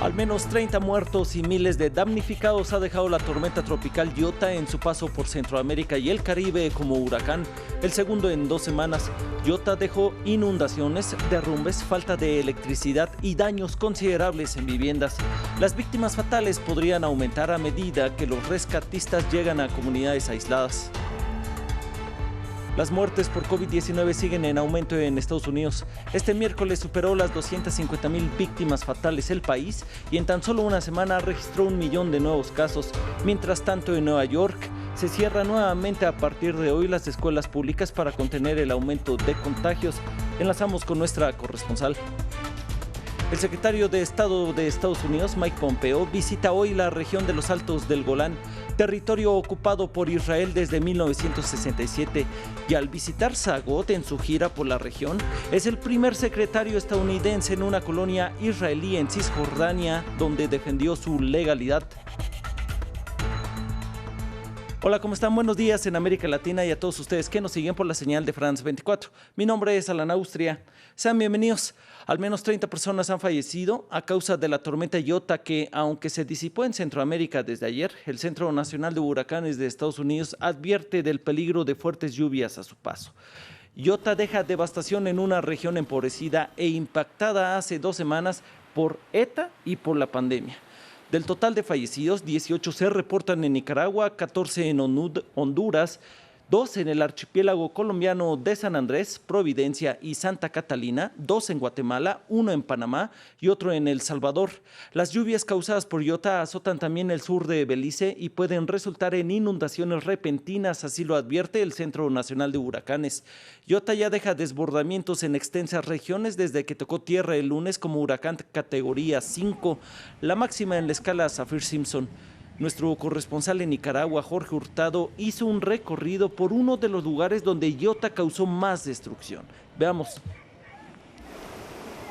Al menos 30 muertos y miles de damnificados ha dejado la tormenta tropical Iota en su paso por Centroamérica y el Caribe como huracán, el segundo en 2 semanas. Iota dejó inundaciones, derrumbes, falta de electricidad y daños considerables en viviendas. Las víctimas fatales podrían aumentar a medida que los rescatistas llegan a comunidades aisladas. Las muertes por COVID-19 siguen en aumento en Estados Unidos. Este miércoles superó las 250,000 víctimas fatales el país y en tan solo una semana registró 1 millón de nuevos casos. Mientras tanto, en Nueva York se cierran nuevamente a partir de hoy las escuelas públicas para contener el aumento de contagios. Enlazamos con nuestra corresponsal. El secretario de Estado de Estados Unidos, Mike Pompeo, visita hoy la región de los Altos del Golán, territorio ocupado por Israel desde 1967, y al visitar Sagot en su gira por la región, es el primer secretario estadounidense en una colonia israelí en Cisjordania, donde defendió su legalidad. Hola, ¿cómo están? Buenos días en América Latina y a todos ustedes que nos siguen por la señal de France 24. Mi nombre es Alan Austria. Sean bienvenidos. Al menos 30 personas han fallecido a causa de la tormenta Iota que, aunque se disipó en Centroamérica desde ayer, el Centro Nacional de Huracanes de Estados Unidos advierte del peligro de fuertes lluvias a su paso. Iota deja devastación en una región empobrecida e impactada hace 2 semanas por ETA y por la pandemia. Del total de fallecidos, 18 se reportan en Nicaragua, 14 en Honduras, 2 en el archipiélago colombiano de San Andrés, Providencia y Santa Catalina, 2 en Guatemala, 1 en Panamá y otro en El Salvador. Las lluvias causadas por Iota azotan también el sur de Belice y pueden resultar en inundaciones repentinas, así lo advierte el Centro Nacional de Huracanes. Iota ya deja desbordamientos en extensas regiones desde que tocó tierra el lunes como huracán categoría 5, la máxima en la escala Saffir-Simpson. Nuestro corresponsal en Nicaragua, Jorge Hurtado, hizo un recorrido por uno de los lugares donde Iota causó más destrucción. Veamos.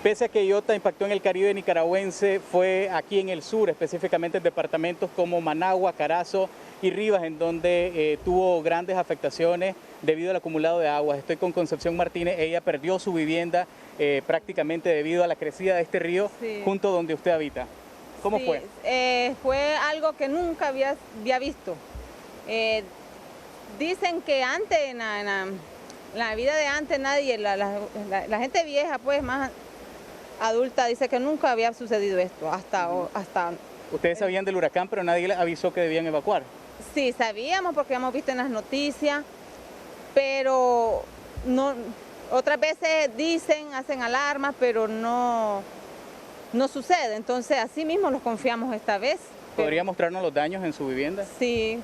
Pese a que Iota impactó en el Caribe nicaragüense, fue aquí en el sur, específicamente en departamentos como Managua, Carazo y Rivas, en donde tuvo grandes afectaciones debido al acumulado de agua. Estoy con Concepción Martínez, ella perdió su vivienda prácticamente debido a la crecida de este río, sí, junto donde usted habita. ¿Cómo fue? Fue algo que nunca había visto. Dicen que antes, en la vida de antes, nadie, la gente vieja, pues más adulta, dice que nunca había sucedido esto hasta. Ustedes sabían del huracán, pero nadie les avisó que debían evacuar. Sí, sabíamos porque hemos visto en las noticias, pero no. Otras veces dicen, hacen alarmas, pero no sucede, entonces así mismo los confiamos esta vez. ¿Podría mostrarnos los daños en su vivienda? Sí.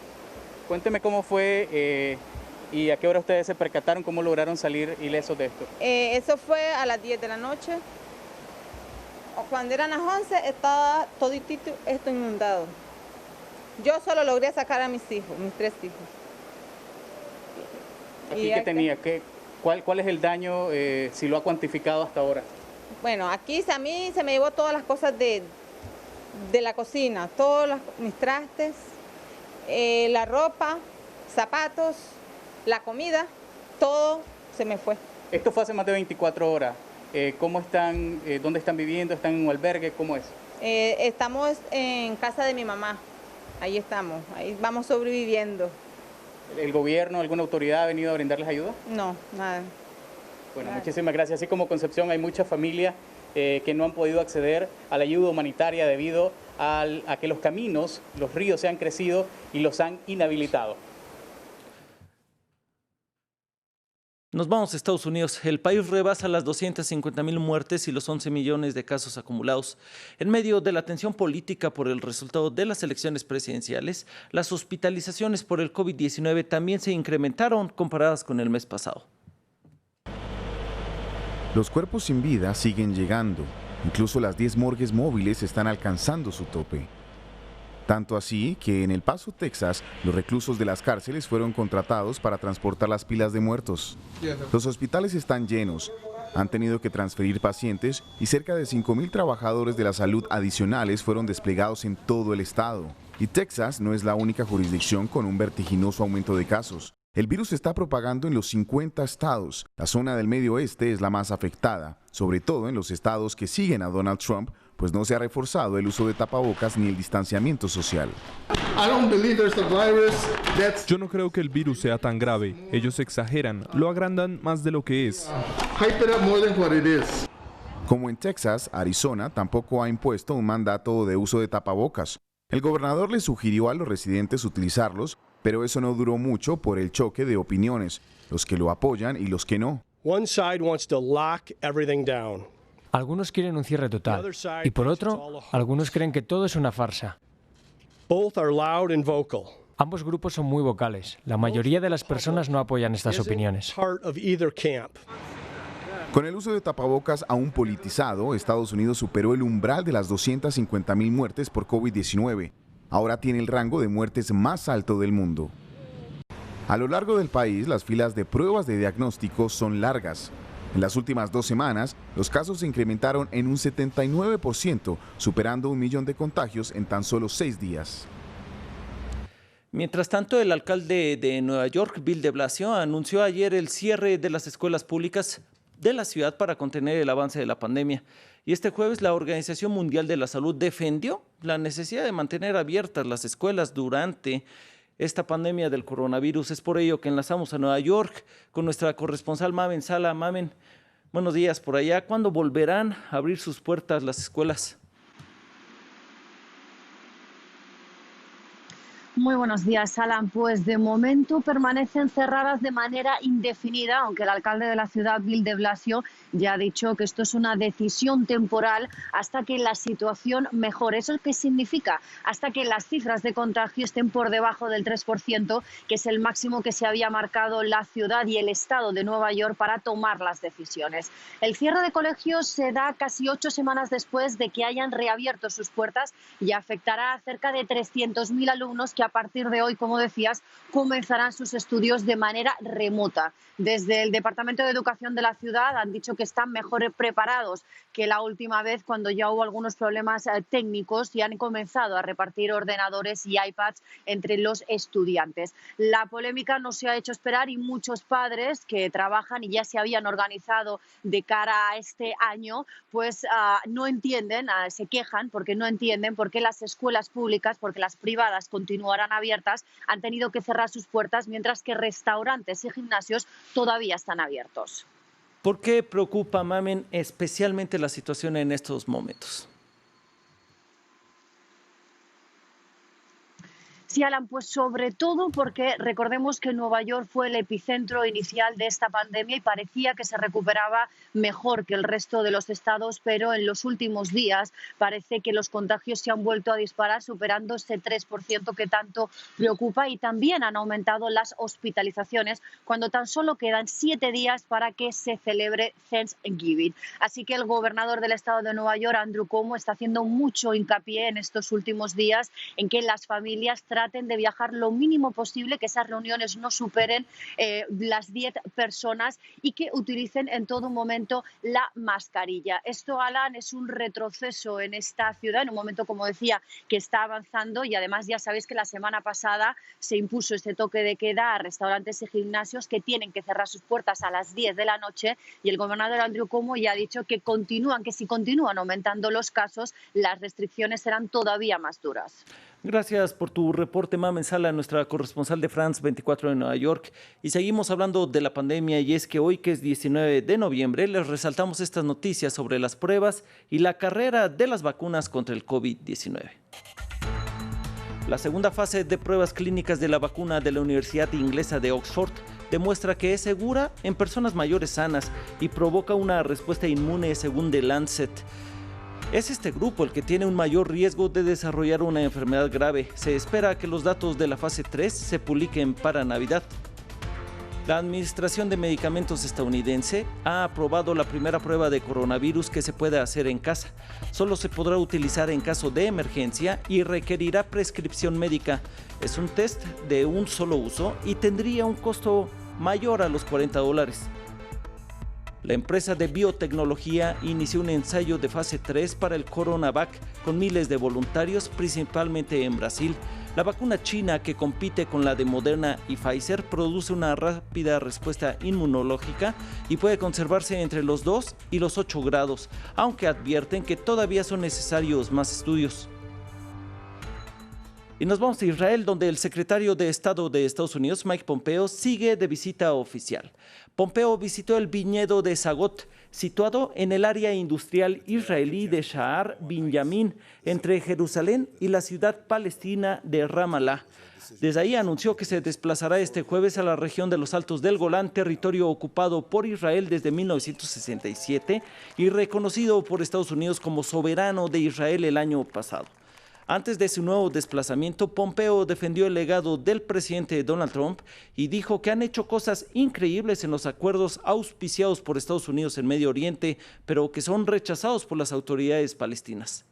Cuénteme cómo fue y a qué hora ustedes se percataron, cómo lograron salir ilesos de esto. Eso fue a las 10 de la noche. Cuando eran las 11 estaba toditito esto inundado. Yo solo logré sacar a mis hijos, mis 3 hijos. ¿Aquí qué tenía? ¿Cuál es el daño, si lo ha cuantificado hasta ahora? Bueno, aquí a mí se me llevó todas las cosas de la cocina, todos mis trastes, la ropa, zapatos, la comida, todo se me fue. Esto fue hace más de 24 horas. ¿Cómo están, dónde están viviendo? ¿Están en un albergue? ¿Cómo es? Estamos en casa de mi mamá, ahí estamos, ahí vamos sobreviviendo. ¿El gobierno, alguna autoridad ha venido a brindarles ayuda? No, nada. Bueno, muchísimas gracias. Así como Concepción, hay muchas familias que no han podido acceder a la ayuda humanitaria debido a que los caminos, los ríos se han crecido y los han inhabilitado. Nos vamos a Estados Unidos. El país rebasa las 250,000 muertes y los 11 millones de casos acumulados. En medio de la tensión política por el resultado de las elecciones presidenciales, las hospitalizaciones por el COVID-19 también se incrementaron comparadas con el mes pasado. Los cuerpos sin vida siguen llegando, incluso las 10 morgues móviles están alcanzando su tope. Tanto así que en El Paso, Texas, los reclusos de las cárceles fueron contratados para transportar las pilas de muertos. Los hospitales están llenos, han tenido que transferir pacientes y cerca de 5,000 trabajadores de la salud adicionales fueron desplegados en todo el estado. Y Texas no es la única jurisdicción con un vertiginoso aumento de casos. El virus se está propagando en los 50 estados. La zona del Medio Oeste es la más afectada, sobre todo en los estados que siguen a Donald Trump, pues no se ha reforzado el uso de tapabocas ni el distanciamiento social. Yo no creo que el virus sea tan grave. Ellos exageran, lo agrandan más de lo que es. Como en Texas, Arizona tampoco ha impuesto un mandato de uso de tapabocas. El gobernador le sugirió a los residentes utilizarlos, pero eso no duró mucho por el choque de opiniones, los que lo apoyan y los que no. Algunos quieren un cierre total y por otro, algunos creen que todo es una farsa. Ambos grupos son muy vocales. La mayoría de las personas no apoyan estas opiniones. Con el uso de tapabocas aún politizado, Estados Unidos superó el umbral de las 250.000 muertes por COVID-19. Ahora tiene el rango de muertes más alto del mundo. A lo largo del país, las filas de pruebas de diagnóstico son largas. En las últimas 2 semanas, los casos se incrementaron en un 79%, superando 1 millón de contagios en tan solo 6 días. Mientras tanto, el alcalde de Nueva York, Bill de Blasio, anunció ayer el cierre de las escuelas públicas de la ciudad para contener el avance de la pandemia. Y este jueves la Organización Mundial de la Salud defendió la necesidad de mantener abiertas las escuelas durante esta pandemia del coronavirus. Es por ello que enlazamos a Nueva York con nuestra corresponsal Mamen Sala. Mamen, buenos días por allá. ¿Cuándo volverán a abrir sus puertas las escuelas? Muy buenos días, Alan. Pues de momento permanecen cerradas de manera indefinida, aunque el alcalde de la ciudad, Bill de Blasio, ya ha dicho que esto es una decisión temporal hasta que la situación mejore. ¿Eso qué significa? Hasta que las cifras de contagio estén por debajo del 3%, que es el máximo que se había marcado la ciudad y el estado de Nueva York para tomar las decisiones. El cierre de colegios se da casi 8 semanas después de que hayan reabierto sus puertas y afectará a cerca de 300.000 alumnos que a partir de hoy, como decías, comenzarán sus estudios de manera remota. Desde el Departamento de Educación de la ciudad han dicho que están mejor preparados que la última vez, cuando ya hubo algunos problemas técnicos y han comenzado a repartir ordenadores y iPads entre los estudiantes. La polémica no se ha hecho esperar y muchos padres que trabajan y ya se habían organizado de cara a este año, pues no entienden, se quejan porque no entienden por qué las escuelas públicas, porque las privadas continuarán abiertas, han tenido que cerrar sus puertas, mientras que restaurantes y gimnasios todavía están abiertos. ¿Por qué preocupa, Mamen, especialmente la situación en estos momentos? Sí, Alan, pues sobre todo porque recordemos que Nueva York fue el epicentro inicial de esta pandemia y parecía que se recuperaba mejor que el resto de los estados, pero en los últimos días parece que los contagios se han vuelto a disparar, superando ese 3% que tanto preocupa, y también han aumentado las hospitalizaciones cuando tan solo quedan 7 días para que se celebre Thanksgiving. Así que el gobernador del estado de Nueva York, Andrew Cuomo, está haciendo mucho hincapié en estos últimos días en que las familias traten de viajar lo mínimo posible, que esas reuniones no superen las 10 personas y que utilicen en todo momento la mascarilla. Esto, Alan, es un retroceso en esta ciudad, en un momento, como decía, que está avanzando, y además ya sabéis que la semana pasada se impuso este toque de queda a restaurantes y gimnasios que tienen que cerrar sus puertas a las 10 de la noche, y el gobernador Andrew Cuomo ya ha dicho que si continúan aumentando los casos, las restricciones serán todavía más duras. Gracias por tu reporte, Mamen Sala, nuestra corresponsal de France 24 de Nueva York. Y seguimos hablando de la pandemia, y es que hoy, que es 19 de noviembre, les resaltamos estas noticias sobre las pruebas y la carrera de las vacunas contra el COVID-19. La segunda fase de pruebas clínicas de la vacuna de la Universidad Inglesa de Oxford demuestra que es segura en personas mayores sanas y provoca una respuesta inmune, según The Lancet. Es este grupo el que tiene un mayor riesgo de desarrollar una enfermedad grave. Se espera que los datos de la fase 3 se publiquen para Navidad. La Administración de Medicamentos estadounidense ha aprobado la primera prueba de coronavirus que se puede hacer en casa. Solo se podrá utilizar en caso de emergencia y requerirá prescripción médica. Es un test de un solo uso y tendría un costo mayor a los $40. La empresa de biotecnología inició un ensayo de fase 3 para el Coronavac con miles de voluntarios, principalmente en Brasil. La vacuna china, que compite con la de Moderna y Pfizer, produce una rápida respuesta inmunológica y puede conservarse entre los 2 y los 8 grados, aunque advierten que todavía son necesarios más estudios. Y nos vamos a Israel, donde el secretario de Estado de Estados Unidos, Mike Pompeo, sigue de visita oficial. Pompeo visitó el viñedo de Sagot, situado en el área industrial israelí de Sha'ar Binyamin, entre Jerusalén y la ciudad palestina de Ramallah. Desde ahí anunció que se desplazará este jueves a la región de los Altos del Golán, territorio ocupado por Israel desde 1967 y reconocido por Estados Unidos como soberano de Israel el año pasado. Antes de su nuevo desplazamiento, Pompeo defendió el legado del presidente Donald Trump y dijo que han hecho cosas increíbles en los acuerdos auspiciados por Estados Unidos en Medio Oriente, pero que son rechazados por las autoridades palestinas.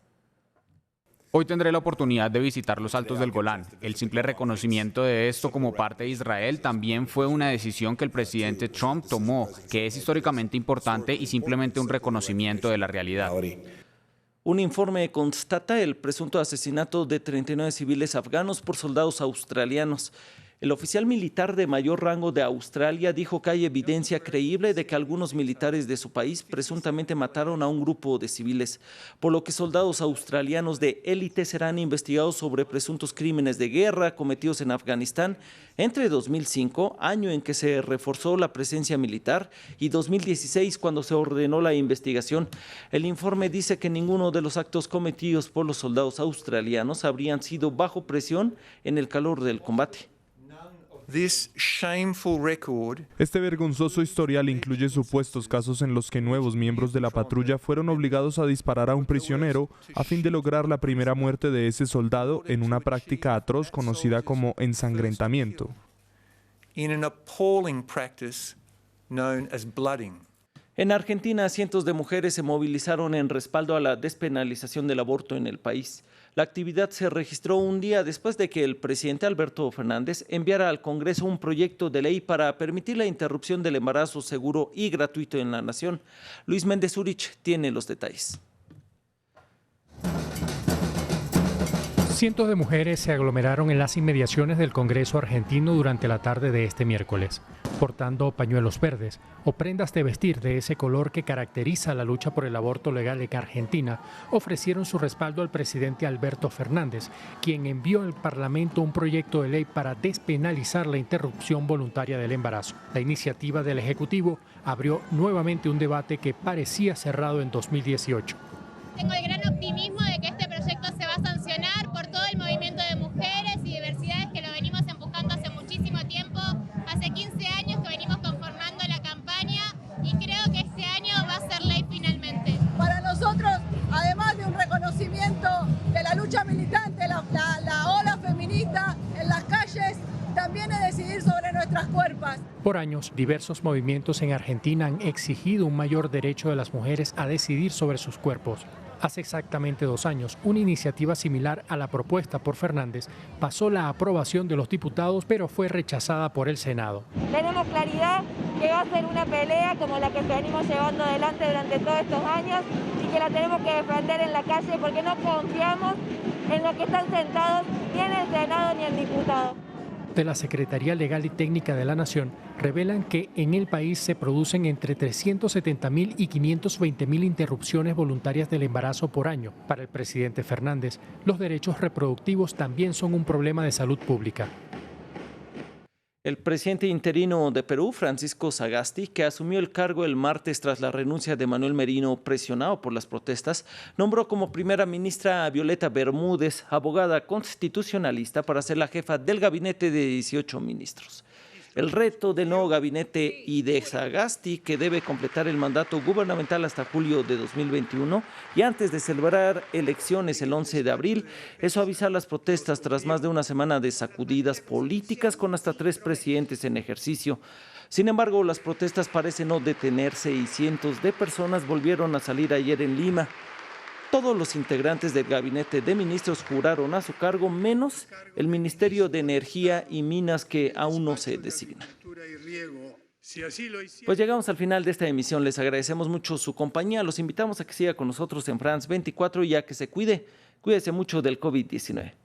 Hoy tendré la oportunidad de visitar los Altos del Golán. El simple reconocimiento de esto como parte de Israel también fue una decisión que el presidente Trump tomó, que es históricamente importante y simplemente un reconocimiento de la realidad. Un informe constata el presunto asesinato de 39 civiles afganos por soldados australianos. El oficial militar de mayor rango de Australia dijo que hay evidencia creíble de que algunos militares de su país presuntamente mataron a un grupo de civiles, por lo que soldados australianos de élite serán investigados sobre presuntos crímenes de guerra cometidos en Afganistán entre 2005, año en que se reforzó la presencia militar, y 2016, cuando se ordenó la investigación. El informe dice que ninguno de los actos cometidos por los soldados australianos habrían sido bajo presión en el calor del combate. Este vergonzoso historial incluye supuestos casos en los que nuevos miembros de la patrulla fueron obligados a disparar a un prisionero a fin de lograr la primera muerte de ese soldado en una práctica atroz conocida como ensangrentamiento. En Argentina, cientos de mujeres se movilizaron en respaldo a la despenalización del aborto en el país. La actividad se registró un día después de que el presidente Alberto Fernández enviara al Congreso un proyecto de ley para permitir la interrupción del embarazo seguro y gratuito en la nación. Luis Méndez Urich tiene los detalles. Cientos de mujeres se aglomeraron en las inmediaciones del Congreso argentino durante la tarde de este miércoles, portando pañuelos verdes o prendas de vestir de ese color que caracteriza la lucha por el aborto legal en Argentina. Ofrecieron su respaldo al presidente Alberto Fernández, quien envió al Parlamento un proyecto de ley para despenalizar la interrupción voluntaria del embarazo. La iniciativa del Ejecutivo abrió nuevamente un debate que parecía cerrado en 2018. Tengo el gran optimismo de que este proyecto se va a sancionar por todo el movimiento de mujeres y diversidades que lo venimos empujando hace muchísimo tiempo. Hace 15 años que venimos conformando la campaña y creo que este año va a ser ley finalmente. Para nosotros, además de un reconocimiento de la lucha militante, la ola feminista en las calles, también es decidir sobre nuestras cuerpos. Por años, diversos movimientos en Argentina han exigido un mayor derecho de las mujeres a decidir sobre sus cuerpos. Hace exactamente 2 años, una iniciativa similar a la propuesta por Fernández pasó la aprobación de los diputados, pero fue rechazada por el Senado. Tenemos claridad que va a ser una pelea como la que venimos llevando adelante durante todos estos años y que la tenemos que defender en la calle porque no confiamos en los que están sentados ni en el Senado ni en diputados. De la Secretaría Legal y Técnica de la Nación revelan que en el país se producen entre 370.000 y 520.000 interrupciones voluntarias del embarazo por año. Para el presidente Fernández, los derechos reproductivos también son un problema de salud pública. El presidente interino de Perú, Francisco Sagasti, que asumió el cargo el martes tras la renuncia de Manuel Merino presionado por las protestas, nombró como primera ministra a Violeta Bermúdez, abogada constitucionalista, para ser la jefa del gabinete de 18 ministros. El reto del nuevo gabinete y de Sagasti, que debe completar el mandato gubernamental hasta julio de 2021 y antes de celebrar elecciones el 11 de abril, es suavizar las protestas tras más de una semana de sacudidas políticas con hasta 3 presidentes en ejercicio. Sin embargo, las protestas parecen no detenerse y cientos de personas volvieron a salir ayer en Lima. Todos los integrantes del gabinete de ministros juraron a su cargo, menos el Ministerio de Energía y Minas, que aún no se designa. Pues llegamos al final de esta emisión. Les agradecemos mucho su compañía. Los invitamos a que siga con nosotros en France 24 y a que se cuide. Cuídese mucho del COVID-19.